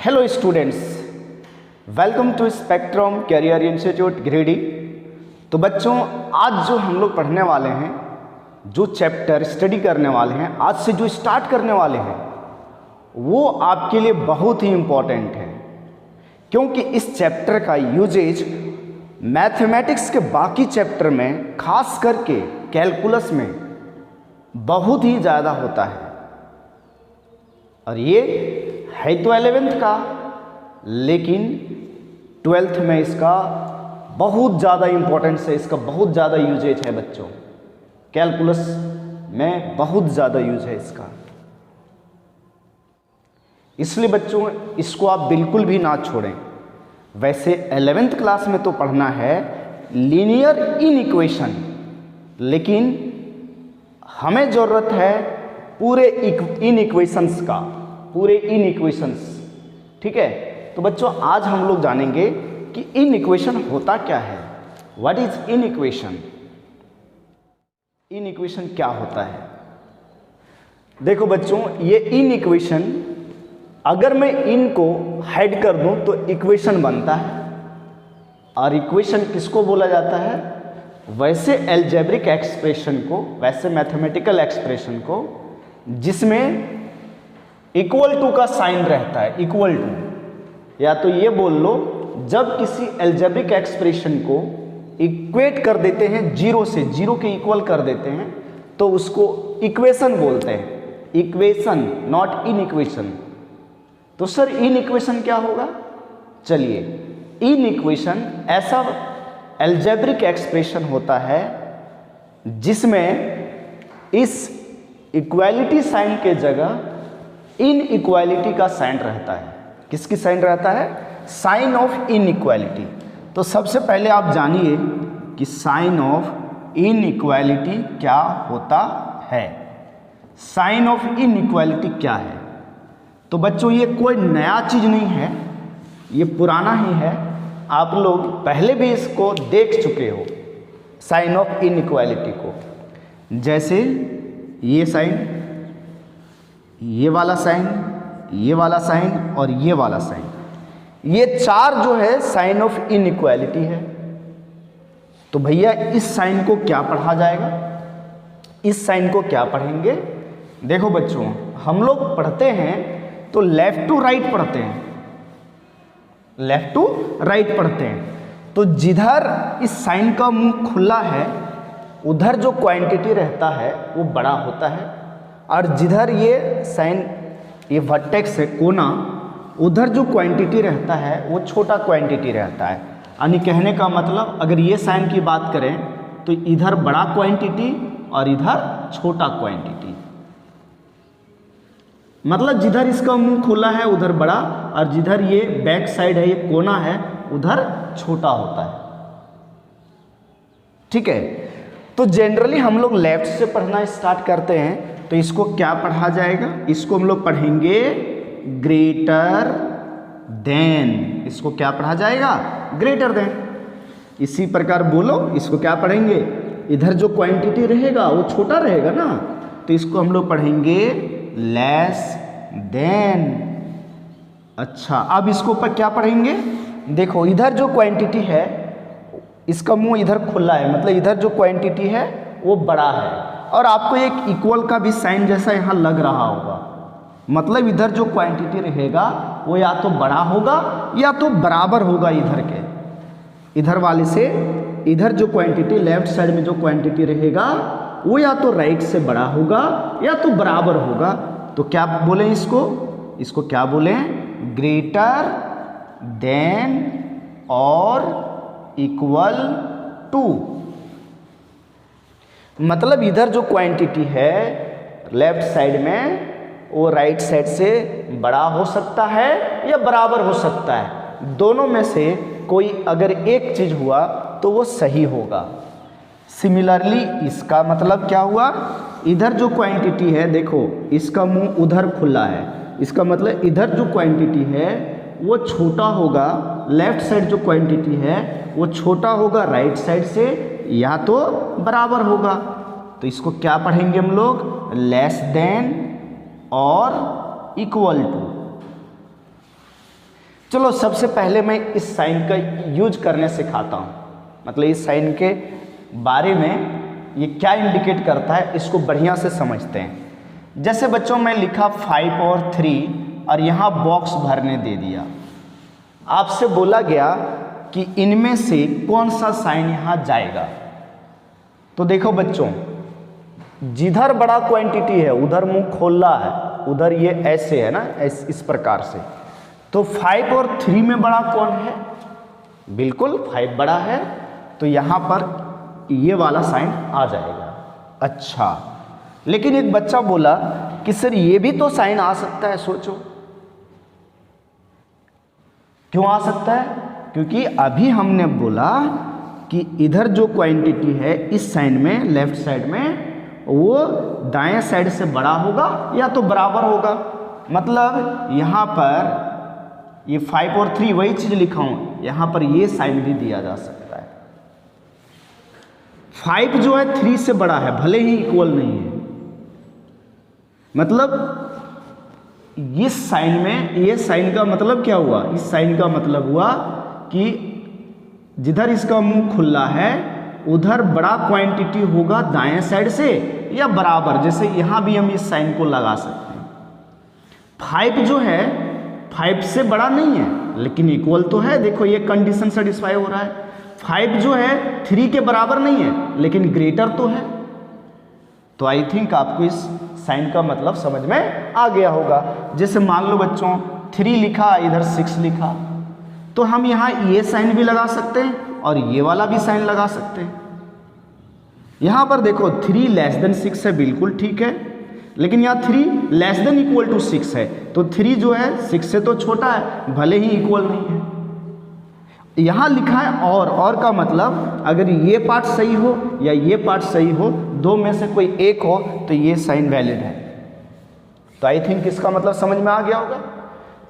Hello students, welcome to Spectrum career institute Giridih. तो बच्चों, आज जो हम लोग पढ़ने वाले हैं, जो चैप्टर स्टडी करने वाले हैं, आज से जो स्टार्ट करने वाले हैं, वो आपके लिए बहुत ही इम्पोर्टेंट है, क्योंकि इस चैप्टर का यूजेज मैथमेटिक्स के बाकी चैप्टर में, खास करके कैलकुलस में बहुत ही ज़्यादा होता है। और ये है तो 11th का, लेकिन 12th में इसका बहुत ज़्यादा इम्पोर्टेंस है, इसका बहुत ज़्यादा यूजेज है बच्चों। कैलकुलस में बहुत ज़्यादा यूज है इसका, इसलिए बच्चों इसको आप बिल्कुल भी ना छोड़ें। वैसे 11th क्लास में तो पढ़ना है लीनियर इनइक्वेशन, लेकिन हमें ज़रूरत है पूरे इनइक्वेशंस का, पूरे इनइक्वेशंस। ठीक है, तो बच्चों आज हम लोग जानेंगे कि इनइक्वेशन होता क्या है। What is inequation? इनइक्वेशन क्या होता है? देखो बच्चों, ये इनइक्वेशन, अगर मैं इनको हेड कर दूं तो इक्वेशन बनता है। और इक्वेशन किसको बोला जाता है? वैसे एल्जेब्रिक एक्सप्रेशन को, वैसे मैथमेटिकल एक्सप्रेशन को जिसमें इक्वल टू का साइन रहता है। इक्वल टू, या तो ये बोल लो, जब किसी एल्जेब्रिक एक्सप्रेशन को इक्वेट कर देते हैं जीरो से, जीरो के इक्वल कर देते हैं, तो उसको इक्वेशन बोलते हैं। Equation, not in equation. तो सर इन इक्वेशन क्या होगा? चलिए, इन इक्वेशन ऐसा एल्जेब्रिक एक्सप्रेशन होता है जिसमें इस इक्वालिटी साइन के जगह इन इक्वालिटी का साइन रहता है। किसकी साइन रहता है? Sign of inequality. तो सबसे पहले आप जानिए कि साइन ऑफ इन इक्वालिटी क्या होता है। साइन ऑफ इन इक्वालिटी क्या है? तो बच्चों ये कोई नया चीज़ नहीं है, ये पुराना ही है। आप लोग पहले भी इसको देख चुके हो, साइन ऑफ इन इक्वालिटी को। जैसे ये साइन, ये वाला साइन, ये वाला साइन और ये वाला साइन, ये चार जो है साइन ऑफ इन इक्वालिटी है। तो भैया इस साइन को क्या पढ़ा जाएगा? इस साइन को क्या पढ़ेंगे? देखो बच्चों, हम लोग पढ़ते हैं तो लेफ्ट टू राइट पढ़ते हैं, लेफ्ट टू राइट पढ़ते हैं। तो जिधर इस साइन का मुंह खुला है, उधर जो क्वांटिटी रहता है वो बड़ा होता है, और जिधर ये साइन, ये वर्टेक्स है, कोना, उधर जो क्वांटिटी रहता है वो छोटा क्वांटिटी रहता है। यानी कहने का मतलब, अगर ये साइन की बात करें तो इधर बड़ा क्वांटिटी और इधर छोटा क्वांटिटी। मतलब जिधर इसका मुंह खुला है उधर बड़ा, और जिधर ये बैक साइड है, ये कोना है, उधर छोटा होता है। ठीक है, तो जनरली हम लोग लेफ्ट से पढ़ना स्टार्ट करते हैं। तो इसको क्या पढ़ा जाएगा? इसको हम लोग पढ़ेंगे ग्रेटर देन। इसको क्या पढ़ा जाएगा? Greater than. इसी प्रकार बोलो, इसको क्या पढ़ेंगे? इधर जो क्वांटिटी रहेगा वो छोटा रहेगा ना, तो इसको हम लोग पढ़ेंगे लेस देन। अच्छा, अब इसको ऊपर क्या पढ़ेंगे? देखो, इधर जो क्वांटिटी है, इसका मुंह इधर खुला है, मतलब इधर जो क्वांटिटी है वो बड़ा है, और आपको एक इक्वल का भी साइन जैसा यहाँ लग रहा होगा। मतलब इधर जो क्वांटिटी रहेगा वो या तो बड़ा होगा या तो बराबर होगा इधर के, इधर वाले से। इधर जो क्वांटिटी, लेफ्ट साइड में जो क्वांटिटी रहेगा वो या तो राइट से बड़ा होगा या तो बराबर होगा। तो क्या बोलें इसको? इसको क्या बोलें? ग्रेटर देन और इक्वल टू। मतलब इधर जो क्वांटिटी है लेफ्ट साइड में, वो राइट साइड से बड़ा हो सकता है या बराबर हो सकता है। दोनों में से कोई अगर एक चीज़ हुआ तो वो सही होगा। सिमिलरली इसका मतलब क्या हुआ? इधर जो क्वांटिटी है, देखो इसका मुंह उधर खुला है, इसका मतलब इधर जो क्वांटिटी है वो छोटा होगा, लेफ्ट साइड जो क्वांटिटी है वो छोटा होगा राइट साइड से, या तो बराबर होगा। तो इसको क्या पढ़ेंगे हम लोग? लेस देन और इक्वल टू। चलो सबसे पहले मैं इस साइन का यूज करने सिखाता हूँ, मतलब इस साइन के बारे में ये क्या इंडिकेट करता है इसको बढ़िया से समझते हैं। जैसे बच्चों मैं लिखा 5 और 3 और यहाँ बॉक्स भरने दे दिया, आपसे बोला गया कि इनमें से कौन सा साइन यहाँ जाएगा। तो देखो बच्चों, जिधर बड़ा क्वांटिटी है उधर मुंह खोला है, उधर ये ऐसे है ना, इस प्रकार से। तो 5 और 3 में बड़ा कौन है? बिल्कुल 5 बड़ा है, तो यहाँ पर ये वाला साइन आ जाएगा। अच्छा, लेकिन एक बच्चा बोला कि सर ये भी तो साइन आ सकता है। सोचो क्यों आ सकता है? क्योंकि अभी हमने बोला कि इधर जो क्वांटिटी है इस साइन में, लेफ्ट साइड में, वो दाएं साइड से बड़ा होगा या तो बराबर होगा। मतलब यहाँ पर ये 5 और 3 वही चीज लिखा हूं, यहाँ पर ये साइन भी दिया जा सकता है। 5 जो है 3 से बड़ा है, भले ही इक्वल नहीं है। मतलब इस साइन में, ये साइन का मतलब क्या हुआ? इस साइन का मतलब हुआ कि जिधर इसका मुंह खुला है उधर बड़ा क्वांटिटी होगा दाएं साइड से या बराबर। जैसे यहां भी हम इस साइन को लगा सकते हैं। 5 जो है 5 से बड़ा नहीं है लेकिन इक्वल तो है। देखो ये कंडीशन सेटिस्फाई हो रहा है। 5 जो है 3 के बराबर नहीं है लेकिन ग्रेटर तो है। तो आई थिंक आपको इस साइन का मतलब समझ में आ गया होगा। जैसे मान लो बच्चों 3 लिखा, इधर 6 लिखा, तो हम यहाँ ये साइन भी लगा सकते हैं और ये वाला भी साइन लगा सकते हैं। यहाँ पर देखो 3 लेस देन 6 है, बिल्कुल ठीक है, लेकिन यहाँ 3 लेस देन इक्वल टू 6 है, तो 3 जो है 6 से तो छोटा है, भले ही इक्वल नहीं है। यहाँ लिखा है और का मतलब अगर ये पार्ट सही हो या ये पार्ट सही हो, दो में से कोई एक हो, तो ये साइन वैलिड है। तो आई थिंक इसका मतलब समझ में आ गया होगा।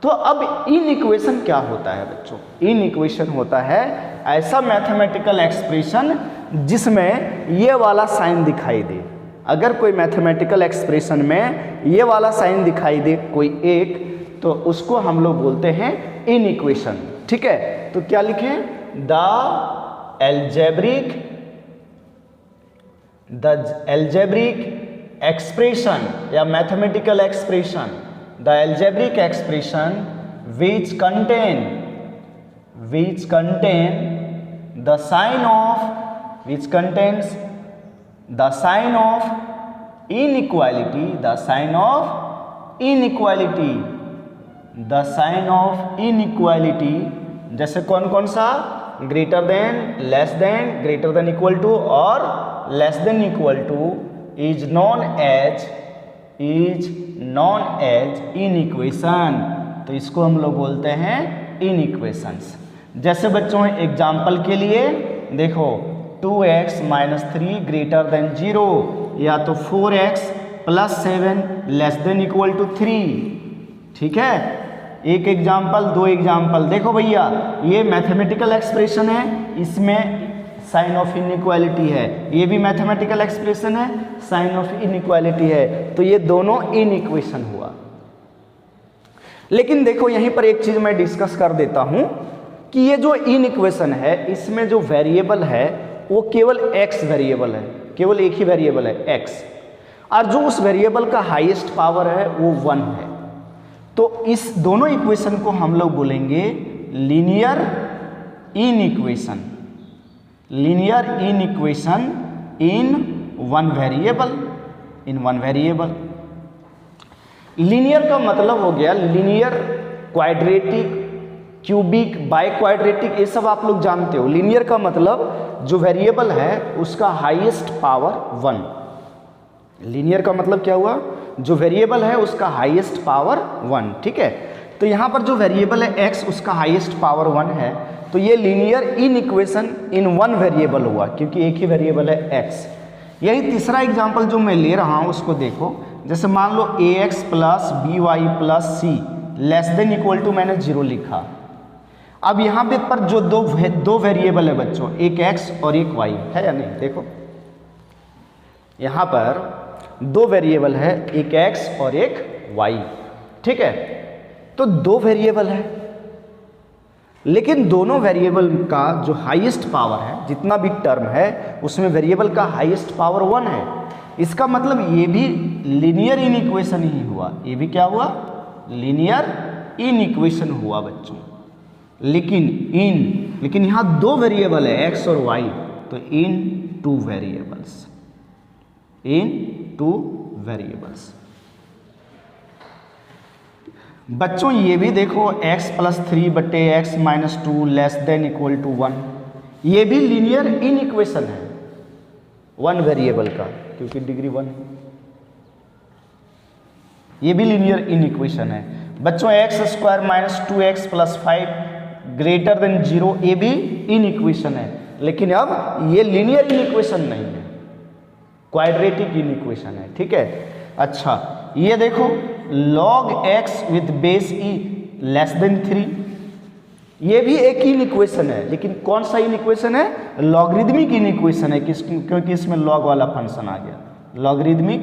तो अब इन इक्वेशन क्या होता है बच्चों? इन इक्वेशन होता है ऐसा मैथमेटिकल एक्सप्रेशन जिसमें ये वाला साइन दिखाई दे। अगर कोई मैथमेटिकल एक्सप्रेशन में ये वाला साइन दिखाई दे कोई एक, तो उसको हम लोग बोलते हैं इन इक्वेशन। ठीक है, तो क्या लिखें? द एल्जेब्रिक एक्सप्रेशन या mathematical expression, the algebraic expression which contain the sign of, which contains the sign of inequality, the sign of inequality, the sign of inequality। जैसे कौन कौन सा? Greater than, less than, greater than equal to और less than equal to is known as in equation. तो इसको हम लोग बोलते हैं इन इक्वेशंस। जैसे बच्चों एग्जाम्पल के लिए देखो 2x - 3 ग्रेटर देन 0, या तो 4x + 7 less than equal to 3। ठीक है, एक एग्जाम्पल, दो एग्जाम्पल। देखो भैया ये मैथमेटिकल एक्सप्रेशन है, इसमें साइन ऑफ इनइक्वालिटी है, ये भी मैथमेटिकल एक्सप्रेशन है, साइन ऑफ इनइक्वालिटी है, तो ये दोनों इन इक्वेशन हुआ। लेकिन देखो यहीं पर एक चीज मैं डिस्कस कर देता हूं कि ये जो इन इक्वेशन है इसमें जो वेरिएबल है वो केवल x वेरिएबल है, केवल एक ही वेरिएबल है x, और जो उस वेरिएबल का हाईएस्ट पावर है वो 1 है। तो इस दोनों इक्वेशन को हम लोग बोलेंगे linear in equation, linear in equation in one variable, in one variable. Linear का मतलब हो गया linear, quadratic, cubic, by quadratic, ये सब आप लोग जानते हो। लीनियर का मतलब जो वेरिएबल है उसका हाईएस्ट पावर 1। लीनियर का मतलब क्या हुआ? जो वेरिएबल है उसका हाईएस्ट पावर 1। ठीक है, तो यहाँ पर जो वेरिएबल है x उसका हाईएस्ट पावर 1 है, तो ये linear in equation in one variable हुआ क्योंकि एक ही वेरिएबल है x। यही तीसरा एग्जांपल जो मैं ले रहा हूँ उसको देखो। जैसे मान लो ax + by + c less than equal to मैंने 0 लिखा। अब यहाँ पे पर जो दो वेरिएबल है बच्चों, एक x और एक y है या नहीं? देखो यहाँ पर दो वेरिएबल है, एक x और एक y। ठीक है, तो दो वेरिएबल है, लेकिन दोनों वेरिएबल का जो हाईएस्ट पावर है, जितना भी टर्म है उसमें वेरिएबल का हाईएस्ट पावर 1 है। इसका मतलब ये भी लीनियर इनइक्वेशन ही हुआ, ये भी क्या हुआ, लीनियर इनइक्वेशन हुआ बच्चों। लेकिन यहाँ दो वेरिएबल है x और y, तो इन टू वेरिएबल्स। बच्चों ये भी देखो x + 3/x - 2 < 1, ये भी लीनियर इनइक्वेशन है वन वेरिएबल का, क्योंकि डिग्री 1 है। ये भी लीनियर इनइक्वेशन है बच्चों। x² - 2x + 5 > 0, ये भी इनइक्वेशन है, लेकिन अब ये लीनियर इनइक्वेशन नहीं है, क्वाड्रेटिक इनइक्वेशन है। ठीक है। अच्छा ये देखो log x with base e < 3, ये भी एक इनइक्वेशन है, लेकिन कौन सा इनइक्वेशन है, लॉगरिदमिक इनइक्वेशन है, क्योंकि इसमें लॉग वाला फंक्शन आ गया, लॉगरिदमिक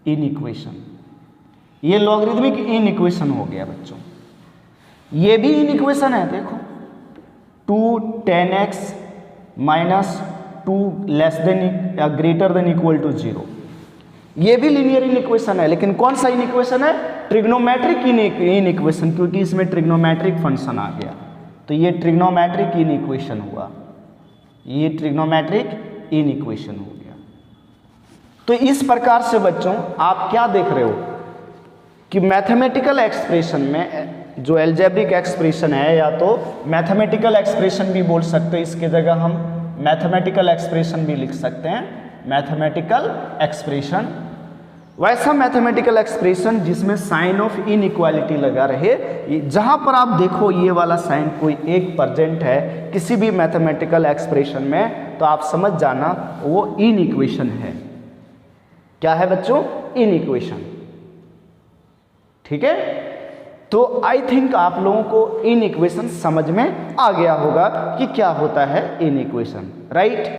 इनइक्वेशन। ये लॉगरिदमिक इनइक्वेशन हो गया बच्चों। ये भी इनइक्वेशन है, देखो 2 10x - 2 < 0, ये भी लीनियर इनइक्वेशन है, लेकिन कौन सा इनइक्वेशन है, ट्रिग्नोमेट्रिक इनइक्वेशन, क्योंकि इसमें ट्रिग्नोमेट्रिक फंक्शन आ गया, तो ये ट्रिग्नोमेट्रिक इनइक्वेशन हुआ, ये ट्रिग्नोमेट्रिक इनइक्वेशन हो गया। तो इस प्रकार से बच्चों आप क्या देख रहे हो कि मैथमेटिकल एक्सप्रेशन में जो एल्जेब्रिक एक्सप्रेशन है, या तो मैथमेटिकल एक्सप्रेशन भी बोल सकते हैं, इसके जगह हम मैथमेटिकल एक्सप्रेशन भी लिख सकते हैं, मैथमेटिकल एक्सप्रेशन, वैसा मैथमेटिकल एक्सप्रेशन जिसमें साइन ऑफ इनइक्वालिटी लगा रहे। जहां पर आप देखो ये वाला साइन कोई एक प्रेजेंट है किसी भी मैथमेटिकल एक्सप्रेशन में, तो आप समझ जाना वो इनइक्वेशन है। क्या है बच्चों, इनइक्वेशन। ठीक है। तो आई थिंक आप लोगों को इनइक्वेशन समझ में आ गया होगा कि क्या होता है इनइक्वेशन, राइट।